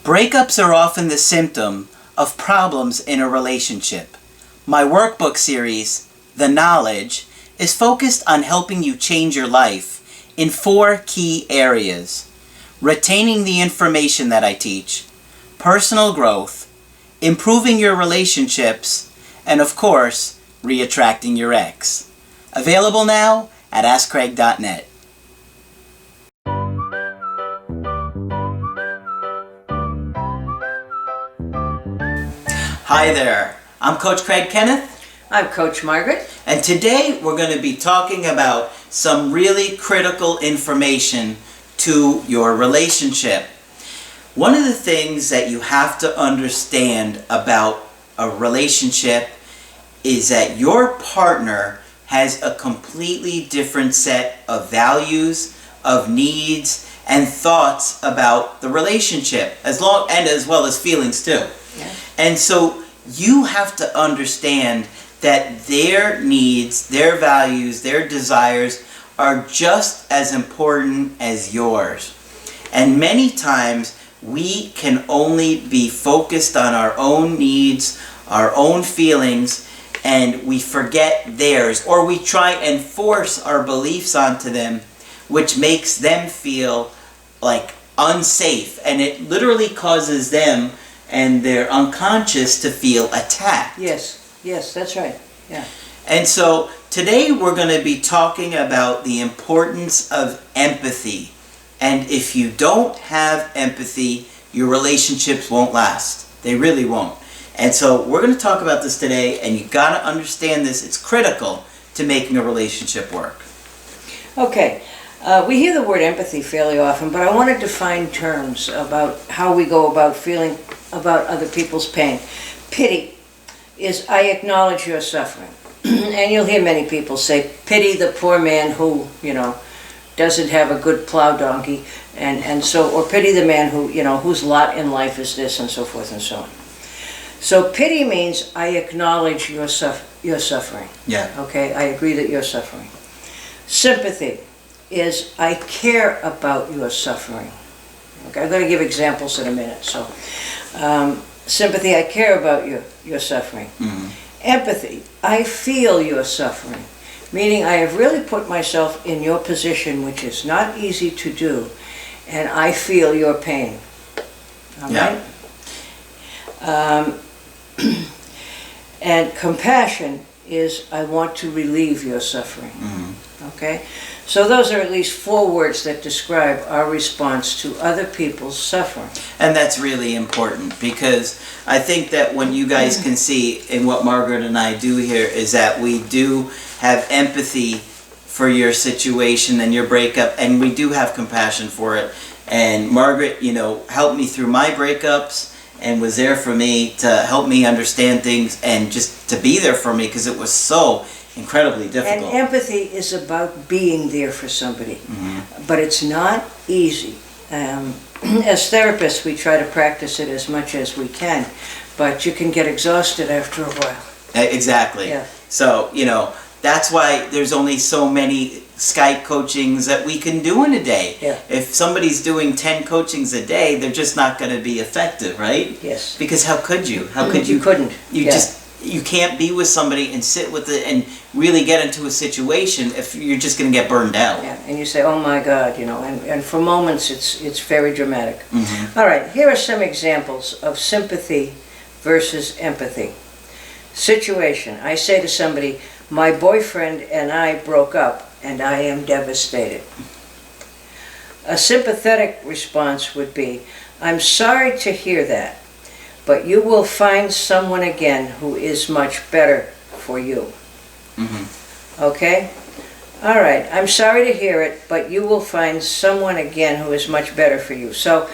Breakups are often the symptom of problems in a relationship. My workbook series, The Knowledge, is focused on helping you change your life in 4 key areas: retaining the information that I teach, personal growth, improving your relationships, and of course, re-attracting your ex. Available now at AskCraig.net. Hi there, I'm Coach Kenneth. I'm Coach Margaret. And today we're going to be talking about some really critical information to your relationship. One of the things that you have to understand about a relationship is that your partner has a completely different set of values, of needs, and thoughts about the relationship, as well as feelings too. Yeah. And so you have to understand that their needs, their values, their desires are just as important as yours. And many times we can only be focused on our own needs, our own feelings, and we forget theirs, or we try and force our beliefs onto them, which makes them feel like unsafe, and it literally causes them and their unconscious to feel attacked. Yes, that's right. Yeah. And so today we're going to be talking about the importance of empathy. And if you don't have empathy, your relationships won't last. They really won't. And so we're going to talk about this today, and you got to understand this. It's critical to making a relationship work. Okay. We hear the word empathy fairly often, but I want to define terms about how we go about feeling about other people's pain. Pity is I acknowledge your suffering. And you'll hear many people say, pity the poor man who, doesn't have a good plow donkey, and so, or pity the man who, whose lot in life is this, and so forth and so on. So pity means I acknowledge your suffering. Yeah. Okay, I agree that you're suffering. Sympathy is I care about your suffering. Okay, I'm going to give examples in a minute. So, sympathy, I care about your suffering. Mm-hmm. Empathy, I feel your suffering, meaning I have really put myself in your position, which is not easy to do, and I feel your pain. All Yeah. right? And compassion is I want to relieve your suffering. Mm-hmm. Okay? So those are at least 4 words that describe our response to other people's suffering. And that's really important, because I think that when you guys can see in what Margaret and I do here is that we do have empathy for your situation and your breakup, and we do have compassion for it. And Margaret, helped me through my breakups and was there for me to help me understand things and just to be there for me, because it was so incredibly difficult. And empathy is about being there for somebody. Mm-hmm. But it's not easy. As therapists, we try to practice it as much as we can, but you can get exhausted after a while. Exactly. Yeah. So, that's why there's only so many Skype coachings that we can do in a day. Yeah. If somebody's doing 10 coachings a day, they're just not going to be effective, right? Yes. Because how could you? How could you? You couldn't. You can't be with somebody and sit with it and really get into a situation if you're just going to get burned out. Yeah, and you say, oh my God, and for moments it's very dramatic. Mm-hmm. All right, here are some examples of sympathy versus empathy. Situation, I say to somebody, my boyfriend and I broke up and I am devastated. A sympathetic response would be, I'm sorry to hear that, but you will find someone again who is much better for you. Mm-hmm. Okay? All right, I'm sorry to hear it, but you will find someone again who is much better for you. So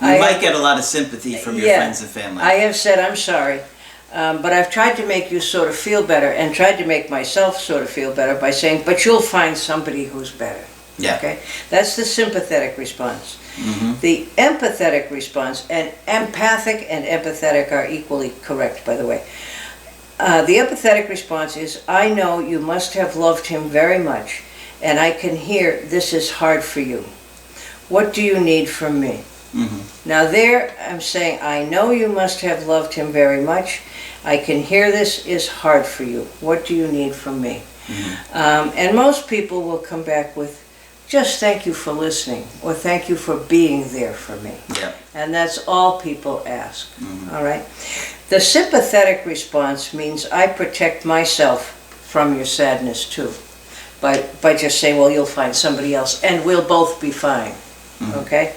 you might get a lot of sympathy from your friends and family. I have said I'm sorry, but I've tried to make you sort of feel better and tried to make myself sort of feel better by saying, but you'll find somebody who's better. Yeah. Okay? That's the sympathetic response. Mm-hmm. The empathetic response, and empathic and empathetic are equally correct, by the way. The empathetic response is, I know you must have loved him very much, and I can hear this is hard for you. What do you need from me? Mm-hmm. Now there I'm saying, I know you must have loved him very much. I can hear this is hard for you. What do you need from me? And most people will come back with, just thank you for listening, or thank you for being there for me. Yeah. And that's all people ask. All right? The sympathetic response means I protect myself from your sadness too. By just saying, well, you'll find somebody else, and we'll both be fine. Okay?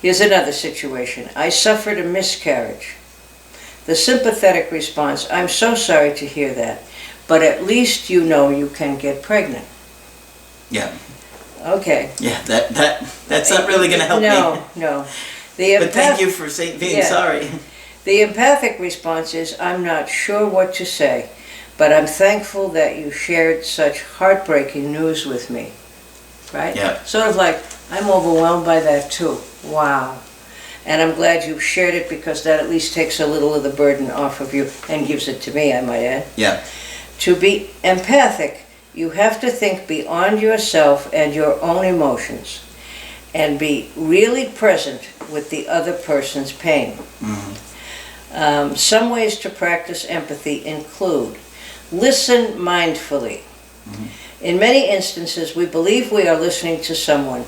Here's another situation. I suffered a miscarriage. The sympathetic response, I'm so sorry to hear that, but at least you know you can get pregnant. Yeah. Okay. Yeah, that's not really going to help me. No. But thank you for being sorry. The empathic response is, I'm not sure what to say, but I'm thankful that you shared such heartbreaking news with me. Right? Yeah. Sort of like, I'm overwhelmed by that too. Wow. And I'm glad you shared it, because that at least takes a little of the burden off of you and gives it to me, I might add. Yeah. To be empathic, you have to think beyond yourself and your own emotions and be really present with the other person's pain. Some ways to practice empathy include listen mindfully. In many instances, we believe we are listening to someone,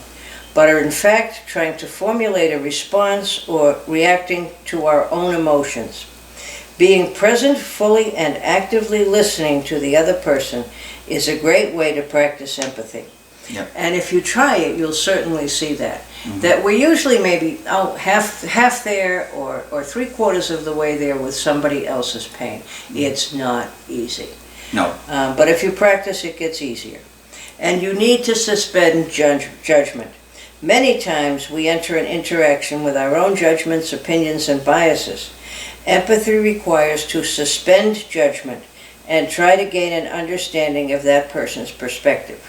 but are in fact trying to formulate a response or reacting to our own emotions. Being present fully and actively listening to the other person is a great way to practice empathy. Yep. And if you try it, you'll certainly see that. That we're usually maybe half there or 3/4 of the way there with somebody else's pain. It's not easy. No. But if you practice, it gets easier. And you need to suspend judgment. Many times we enter an interaction with our own judgments, opinions, and biases. Empathy requires to suspend judgment and try to gain an understanding of that person's perspective.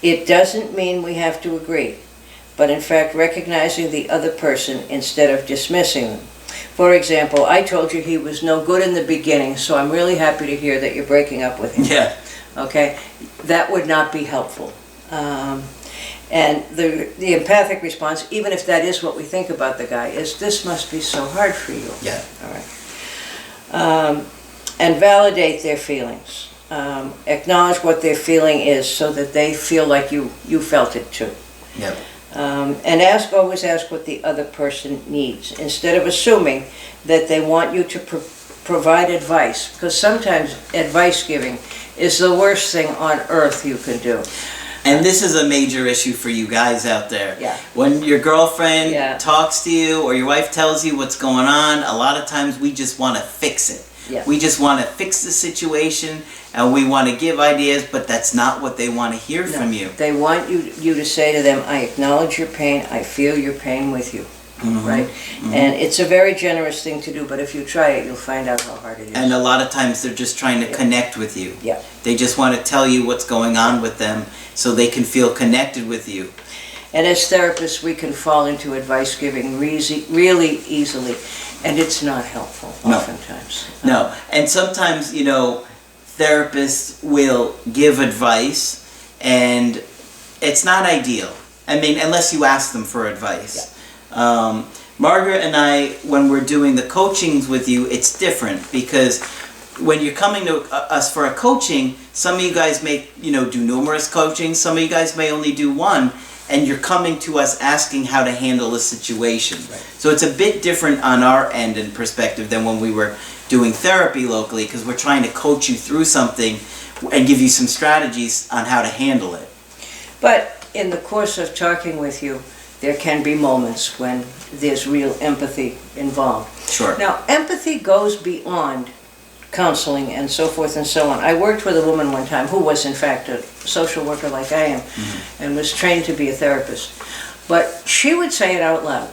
It doesn't mean we have to agree, but in fact recognizing the other person instead of dismissing them. For example, I told you he was no good in the beginning, so I'm really happy to hear that you're breaking up with him. Yeah. Okay? That would not be helpful. And the empathic response, even if that is what we think about the guy, is this must be so hard for you. Yeah. All right. And validate their feelings. Acknowledge what their feeling is so that they feel like you felt it too. Yep. And always ask what the other person needs, instead of assuming that they want you to provide advice, because sometimes advice giving is the worst thing on earth you can do. And this is a major issue for you guys out there. Yeah. When your girlfriend talks to you or your wife tells you what's going on, a lot of times we just want to fix it. Yeah. We just want to fix the situation and we want to give ideas, but that's not what they want to hear from you. They want you to say to them, I acknowledge your pain, I feel your pain with you. Right? And it's a very generous thing to do, but if you try it, you'll find out how hard it is. And a lot of times they're just trying to connect with you. Yeah. They just want to tell you what's going on with them so they can feel connected with you. And as therapists, we can fall into advice giving really easily, and it's not helpful oftentimes. No, and sometimes, therapists will give advice, and it's not ideal. I mean, unless you ask them for advice. Yeah. Margaret and I, when we're doing the coachings with you, it's different because when you're coming to us for a coaching, some of you guys may, do numerous coachings, some of you guys may only do one, and you're coming to us asking how to handle a situation. Right. So it's a bit different on our end and perspective than when we were doing therapy locally, because we're trying to coach you through something and give you some strategies on how to handle it. But in the course of talking with you, there can be moments when there's real empathy involved. Sure. Now, empathy goes beyond counseling and so forth and so on. I worked with a woman one time who was in fact a social worker like I am, and was trained to be a therapist. But she would say it out loud.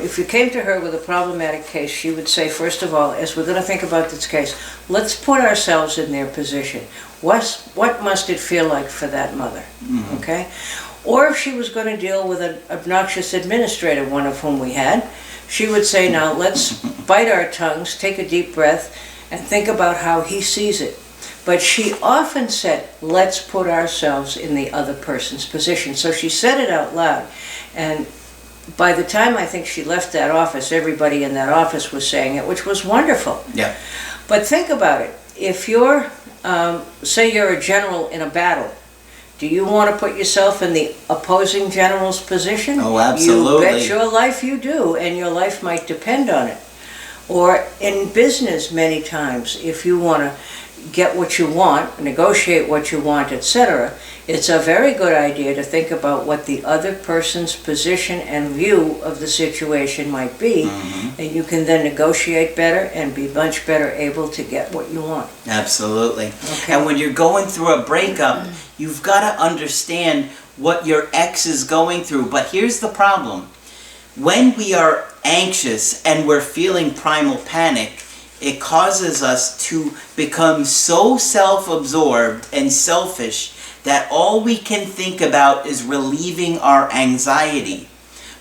If you came to her with a problematic case, she would say, first of all, as we're going to think about this case, let's put ourselves in their position. What must it feel like for that mother? Okay? Or if she was going to deal with an obnoxious administrator, one of whom we had, she would say, now let's bite our tongues, take a deep breath, and think about how he sees it. But she often said, let's put ourselves in the other person's position. So she said it out loud. And by the time I think she left that office, everybody in that office was saying it, which was wonderful. Yeah. But think about it. If you're, say you're a general in a battle, do you want to put yourself in the opposing general's position? Oh, absolutely. You bet your life you do, and your life might depend on it. Or in business, many times, if you want to get what you want, negotiate what you want, etc., it's a very good idea to think about what the other person's position and view of the situation might be, and you can then negotiate better and be much better able to get what you want. Absolutely. Okay. And when you're going through a breakup, you've got to understand what your ex is going through. But here's the problem. When we are anxious and we're feeling primal panic, it causes us to become so self-absorbed and selfish that all we can think about is relieving our anxiety.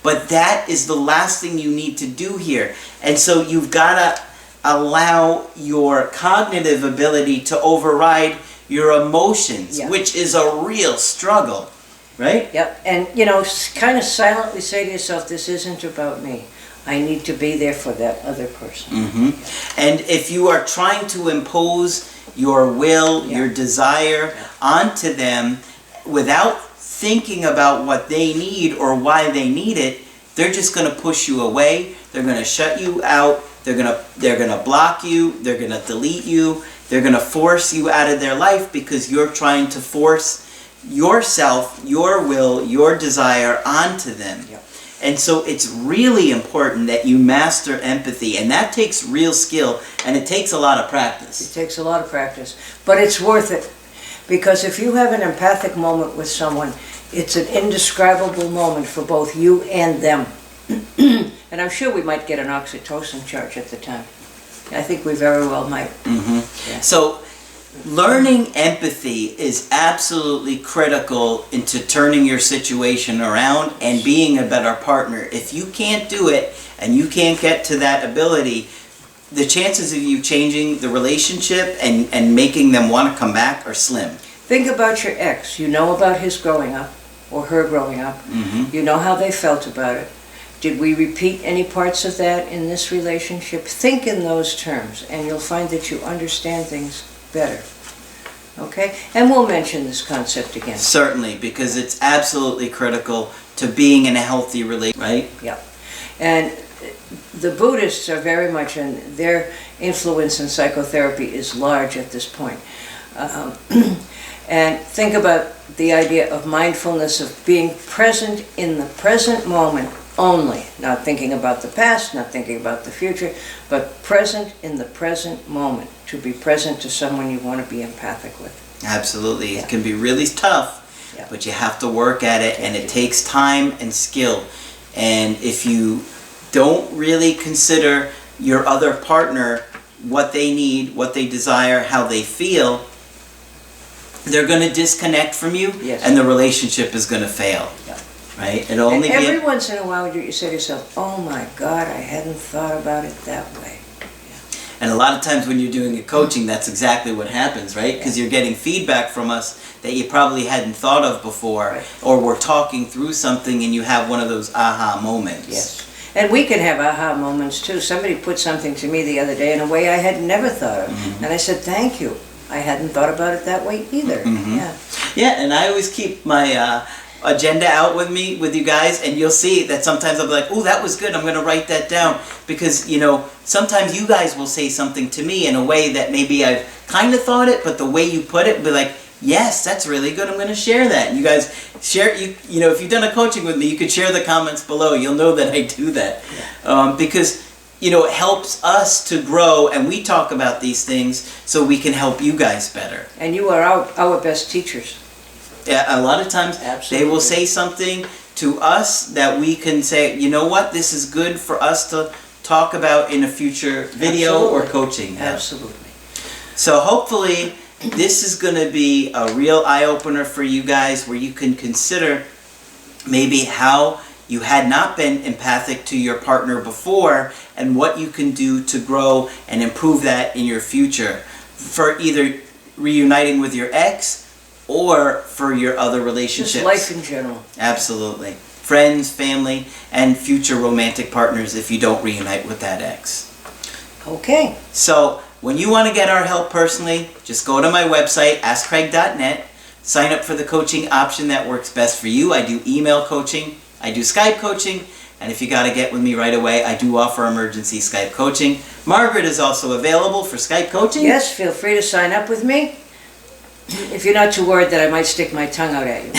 But that is the last thing you need to do here. And so you've got to allow your cognitive ability to override your emotions, which is a real struggle, right? Yep, and kind of silently say to yourself, this isn't about me. I need to be there for that other person. And if you are trying to impose your will, your desire onto them without thinking about what they need or why they need it, they're just going to push you away. They're going to shut you out. They're going to block you. They're going to delete you. They're going to force you out of their life because you're trying to force yourself, your will, your desire onto them. And so it's really important that you master empathy, and that takes real skill, and it takes a lot of practice. It takes a lot of practice, but it's worth it, because if you have an empathic moment with someone, it's an indescribable moment for both you and them. And I'm sure we might get an oxytocin charge at the time. I think we very well might. So learning empathy is absolutely critical into turning your situation around and being a better partner. If you can't do it and you can't get to that ability, the chances of you changing the relationship and making them want to come back are slim. Think about your ex. You know about his growing up or her growing up. You know how they felt about it. Did we repeat any parts of that in this relationship? Think in those terms and you'll find that you understand things better. Okay? And we'll mention this concept again. Certainly, because it's absolutely critical to being in a healthy relationship, right? Yeah. And the Buddhists are very much in, their influence in psychotherapy is large at this point. And think about the idea of mindfulness, of being present in the present moment only, not thinking about the past, not thinking about the future, but present in the present moment, to be present to someone you want to be empathic with. Absolutely. It can be really tough, but you have to work at it, and it takes time and skill. And if you don't really consider your other partner, what they need, what they desire, how they feel, they're going to disconnect from you, and the relationship is going to fail. Right? It'll only and every once in a while you say to yourself, oh my God, I hadn't thought about it that way. And a lot of times when you're doing a coaching, that's exactly what happens, right? Because you're getting feedback from us that you probably hadn't thought of before, or we're talking through something and you have one of those aha moments. Yes. And we can have aha moments too. Somebody put something to me the other day in a way I had never thought of. And I said, thank you. I hadn't thought about it that way either. Yeah, and I always keep my agenda out with me, with you guys, and you'll see that sometimes I'll be like, oh, that was good, I'm going to write that down, because, sometimes you guys will say something to me in a way that maybe I've kind of thought it, but the way you put it, be like, yes, that's really good, I'm going to share that. And you guys share, if you've done a coaching with me, you could share the comments below, you'll know that I do that, because it helps us to grow, and we talk about these things so we can help you guys better. And you are our best teachers. Yeah, a lot of times they will say something to us that we can say, you know what, this is good for us to talk about in a future video or coaching. Absolutely. So hopefully this is going to be a real eye-opener for you guys, where you can consider maybe how you had not been empathic to your partner before and what you can do to grow and improve that in your future, for either reuniting with your ex or for your other relationships. Just life in general. Absolutely. Friends, family, and future romantic partners if you don't reunite with that ex. Okay. So, when you want to get our help personally, just go to my website, askcraig.net, sign up for the coaching option that works best for you. I do email coaching, I do Skype coaching, and if you got to get with me right away, I do offer emergency Skype coaching. Margaret is also available for Skype coaching. Yes, feel free to sign up with me. If you're not too worried that I might stick my tongue out at you.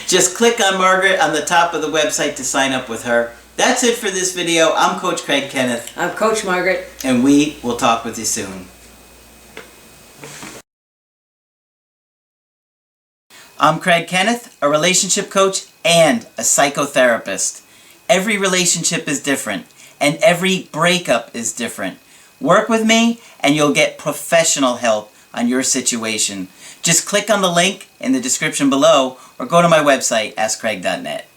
Just click on Margaret on the top of the website to sign up with her. That's it for this video. I'm Coach Craig Kenneth. I'm Coach Margaret. And we will talk with you soon. I'm Craig Kenneth, a relationship coach and a psychotherapist. Every relationship is different, and every breakup is different. Work with me, and you'll get professional help on your situation. Just click on the link in the description below, or go to my website, askcraig.net.